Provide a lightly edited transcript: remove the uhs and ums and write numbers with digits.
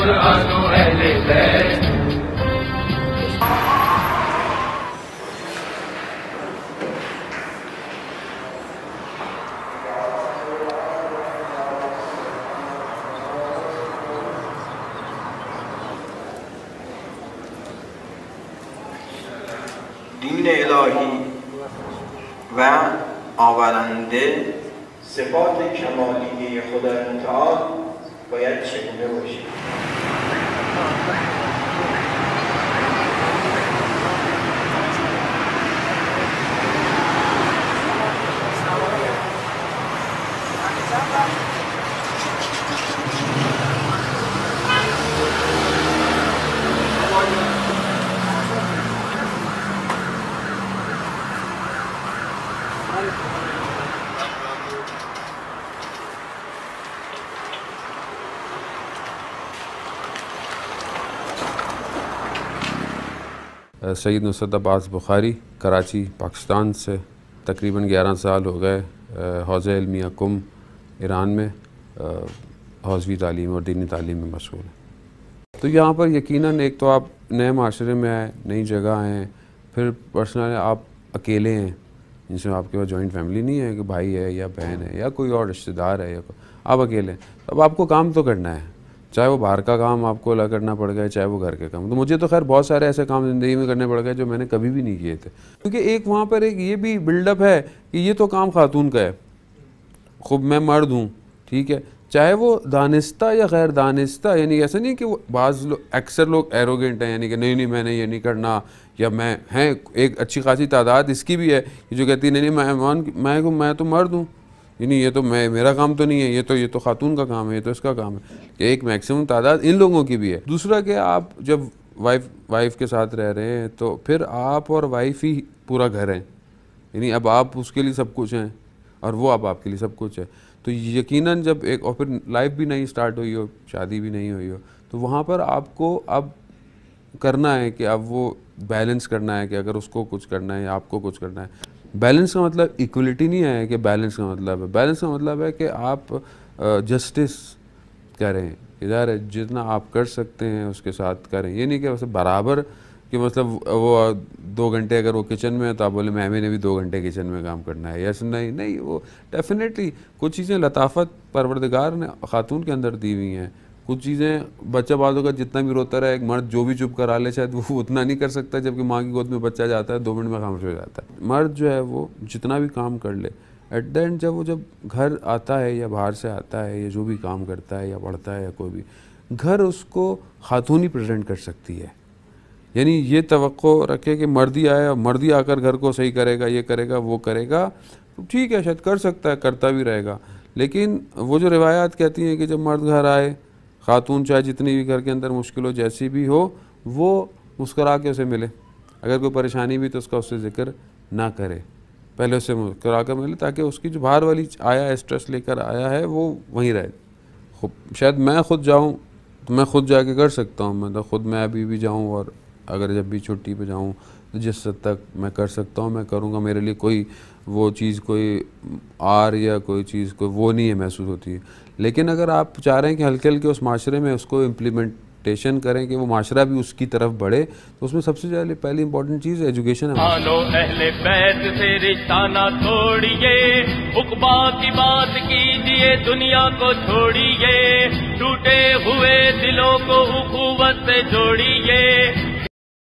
قرآن و اہل بیت. دین الهی و آورنده صفات کمالیه خدای متعال باید چگونه باشید؟ سید نصرت عباس بخاری کراچی پاکستان سے تقریباً 11 سال ہو گئے حوزہ علمیہ کم ایران میں حوزوی تعلیم اور دینی تعلیم میں مشغول ہیں. تو یہاں پر یقیناً ایک تو آپ نئے معاشرے میں آئے، نئی جگہ آئے ہیں، پھر پرسنل آپ اکیلے ہیں جن سے آپ کے پاس جوائنٹ فیملی نہیں ہے کہ بھائی ہے یا بہن ہے یا کوئی اور رشتہ دار ہے، یا آپ اکیلے ہیں. اب آپ کو کام تو کرنا ہے، چاہے وہ باہر کا کام آپ کو الگ کرنا پڑ گیا، چاہے وہ گھر کے کام. تو مجھے تو خیر بہت سارے ایسے کام زندگی میں کرنے پڑ گئے جو میں نے کبھی بھی نہیں کیے تھے، کیونکہ ایک وہاں پر ایک یہ بھی بلڈ اپ ہے کہ یہ تو کام خاتون کا ہے، خود میں مرد ہوں، ٹھیک ہے، چاہے وہ دانستہ یا غیر دانستہ. یعنی ایسا نہیں کہ وہ بعض لوگ اکثر لوگ ایروگنٹ ہیں، یعنی کہ نہیں میں نے یہ نہیں کرنا، یا میں ہیں ایک اچھی خاصی تعداد اس کی بھی ہے جو کہتی نہیں میں تو مرد ہوں، یعنی یہ تو میرا کام تو نہیں ہے، یہ تو خاتون کا کام ہے، یہ تو اس کا کام ہے. ایک میکسیمم تعداد ان لوگوں کی بھی ہے. دوسرا کہ آپ جب وائف کے ساتھ رہ رہے ہیں تو پھر آپ اور وائف ہی پورا گھر ہیں، یعنی اب آپ اس کے لیے سب کچھ ہیں اور وہ اب آپ کے لیے سب کچھ ہے. تو یقیناً جب ایک اور پھر لائف بھی نہیں سٹارٹ ہوئی ہو، شادی بھی نہیں ہوئی ہو، تو وہاں پر آپ کو اب کرنا ہے کہ اب وہ بیلنس کرنا ہے کہ اگر اس کو کچھ کرنا ہے یا آپ کو کچھ کرنا ہے. بیلنس کا مطلب ایکولیٹی نہیں ہے کہ بیلنس کا مطلب ہے، بیلنس کا مطلب ہے کہ آپ جسٹس کریں، ادھر جتنا آپ کر سکتے ہیں اس کے ساتھ کریں. یہ نہیں کہ ویسے برابر کہ مطلب وہ 2 گھنٹے اگر وہ کچن میں ہے تو آپ بولے میں نے بھی 2 گھنٹے کچن میں کام کرنا ہے، یس نہیں وہ ڈیفینیٹلی کچھ چیزیں لطافت پروردگار نے خاتون کے اندر دی ہوئی ہیں. کچھ چیزیں بچہ بعضوں کا جتنا بھی روتا رہے، ایک مرد جو بھی چپ کرا لے شاید وہ اتنا نہیں کر سکتا، جبکہ ماں کی گود میں بچہ جاتا ہے 2 منٹ میں خاموش ہو جاتا ہے. مرد جو ہے وہ جتنا بھی کام کر لے، ایٹ دا اینڈ جب گھر آتا ہے یا باہر سے آتا ہے یا جو بھی کام کرتا ہے یا پڑھتا ہے یا کوئی بھی، گھر اس کو خاتون ہی پریزنٹ کر سکتی ہے. یعنی یہ توقع رکھے کہ مردی آئے اور مردی آ کر گھر کو صحیح کرے گا، یہ کرے گا وہ کرے گا، تو ٹھیک ہے شاید کر سکتا ہے، کرتا بھی رہے گا. لیکن وہ جو روایات کہتی ہیں کہ جب مرد گھر آئے، خاتون چاہے جتنی بھی گھر کے اندر مشکل ہو، جیسی بھی ہو، وہ مسکرا کے اسے ملے، اگر کوئی پریشانی بھی تو اس کا اس سے ذکر نہ کرے، پہلے اسے مسکرا کر ملے تاکہ اس کی جو باہر والی آیا ہے اسٹریس لے کر آیا ہے وہ وہیں رہے. شاید میں خود جاؤں تو میں خود جا کے کر سکتا ہوں، میں خود میں ابھی بھی جاؤں اور اگر جب بھی چھٹی پہ جاؤں تو جس حد تک میں کر سکتا ہوں میں کروں گا. میرے لیے کوئی وہ چیز کوئی آر یا کوئی چیز کوئی وہ نہیں ہے محسوس ہوتی ہے. لیکن اگر آپ چاہ رہے ہیں کہ ہلکے ہلکے اس معاشرے میں اس کو امپلیمنٹیشن کریں کہ وہ معاشرہ بھی اس کی طرف بڑھے، تو اس میں سب سے پہلی امپورٹنٹ چیز ایجوکیشن ہے. اہل بیت سے رشتہ نہ توڑیے، عقبا کی بات کیجیے، دنیا کو چھوڑیے، ٹوٹے ہوئے دلوں کو اخوت سے جوڑیے.